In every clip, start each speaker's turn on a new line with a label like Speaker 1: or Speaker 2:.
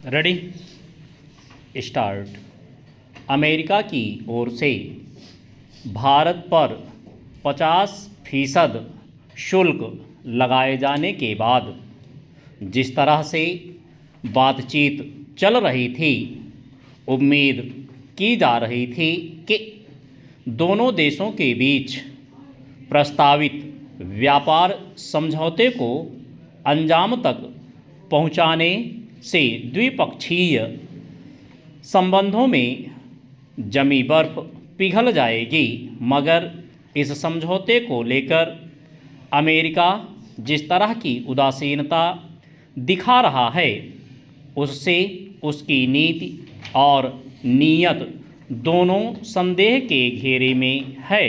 Speaker 1: Ready start. America की ओर से भारत पर 50% शुल्क लगाए जाने के बाद जिस तरह से बातचीत चल रही थी, उम्मीद की जा रही थी कि दोनों देशों के बीच प्रस्तावित व्यापार समझौते को अंजाम तक पहुंचाने से द्विपक्षीय संबंधों में जमी बर्फ पिघल जाएगी, मगर इस समझौते को लेकर अमेरिका जिस तरह की उदासीनता दिखा रहा है, उससे उसकी नीति और नीयत दोनों संदेह के घेरे में है।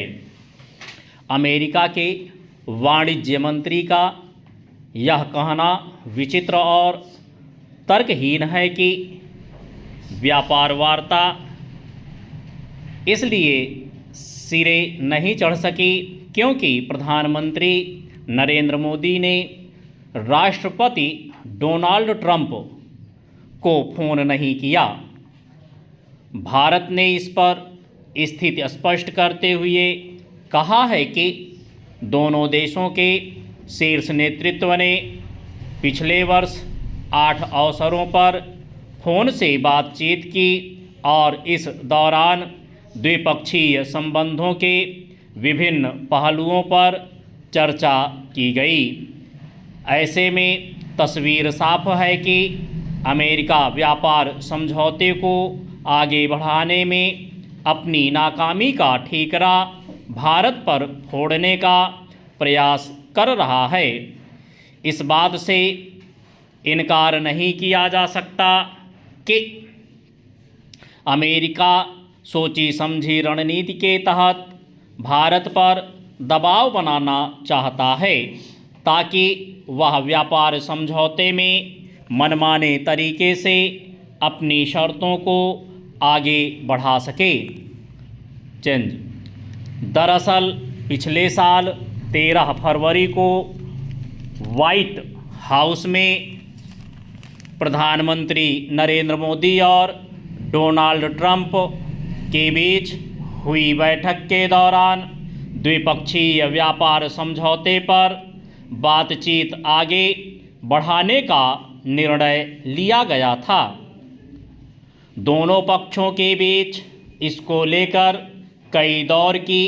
Speaker 1: अमेरिका के वाणिज्य मंत्री का यह कहना विचित्र और तर्कहीन है कि व्यापार वार्ता इसलिए सिरे नहीं चढ़ सकी क्योंकि प्रधानमंत्री नरेंद्र मोदी ने राष्ट्रपति डोनाल्ड ट्रंप को फ़ोन नहीं किया। भारत ने इस पर स्थिति स्पष्ट करते हुए कहा है कि दोनों देशों के शीर्ष नेतृत्व ने पिछले वर्ष 8 अवसरों पर फ़ोन से बातचीत की और इस दौरान द्विपक्षीय संबंधों के विभिन्न पहलुओं पर चर्चा की गई। ऐसे में तस्वीर साफ है कि अमेरिका व्यापार समझौते को आगे बढ़ाने में अपनी नाकामी का ठीकरा भारत पर फोड़ने का प्रयास कर रहा है। इस बात से इनकार नहीं किया जा सकता कि अमेरिका सोची समझी रणनीति के तहत भारत पर दबाव बनाना चाहता है ताकि वह व्यापार समझौते में मनमाने तरीके से अपनी शर्तों को आगे बढ़ा सके। चेंज। दरअसल पिछले साल 13 फरवरी को व्हाइट हाउस में प्रधानमंत्री नरेंद्र मोदी और डोनाल्ड ट्रंप के बीच हुई बैठक के दौरान द्विपक्षीय व्यापार समझौते पर बातचीत आगे बढ़ाने का निर्णय लिया गया था। दोनों पक्षों के बीच इसको लेकर कई दौर की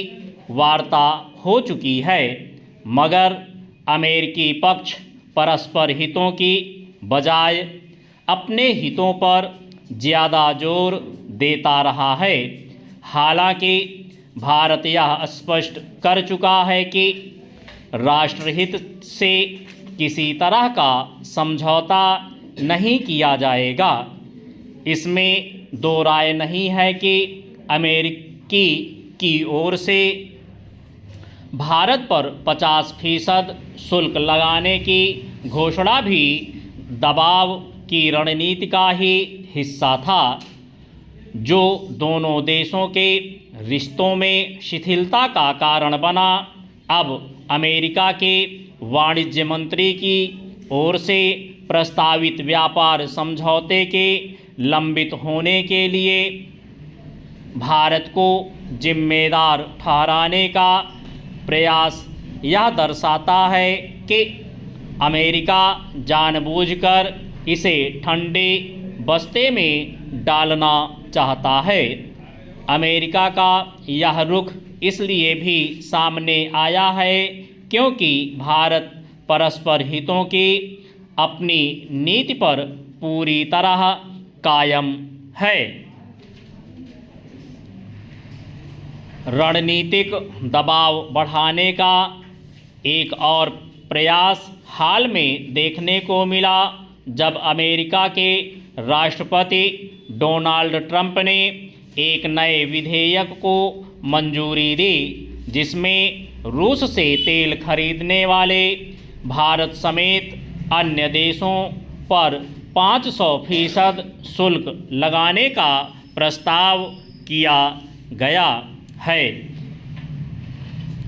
Speaker 1: वार्ता हो चुकी है, मगर अमेरिकी पक्ष परस्पर हितों की बजाय अपने हितों पर ज़्यादा जोर देता रहा है। हालांकि भारत यह स्पष्ट कर चुका है कि राष्ट्रहित से किसी तरह का समझौता नहीं किया जाएगा। इसमें दो राय नहीं है कि अमेरिकी की ओर से भारत पर 50% शुल्क लगाने की घोषणा भी दबाव की रणनीति का ही हिस्सा था, जो दोनों देशों के रिश्तों में शिथिलता का कारण बना। अब अमेरिका के वाणिज्य मंत्री की ओर से प्रस्तावित व्यापार समझौते के लंबित होने के लिए भारत को जिम्मेदार ठहराने का प्रयास यह दर्शाता है कि अमेरिका जानबूझकर इसे ठंडे बस्ते में डालना चाहता है। अमेरिका का यह रुख इसलिए भी सामने आया है क्योंकि भारत परस्पर हितों की अपनी नीति पर पूरी तरह कायम है। रणनीतिक दबाव बढ़ाने का एक और प्रयास हाल में देखने को मिला जब अमेरिका के राष्ट्रपति डोनाल्ड ट्रंप ने एक नए विधेयक को मंजूरी दी, जिसमें रूस से तेल खरीदने वाले भारत समेत अन्य देशों पर 500% शुल्क लगाने का प्रस्ताव किया गया है।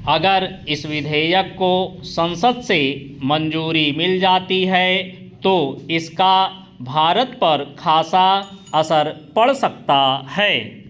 Speaker 1: अगर इस विधेयक को संसद से मंजूरी मिल जाती है तो इसका भारत पर खासा असर पड़ सकता है।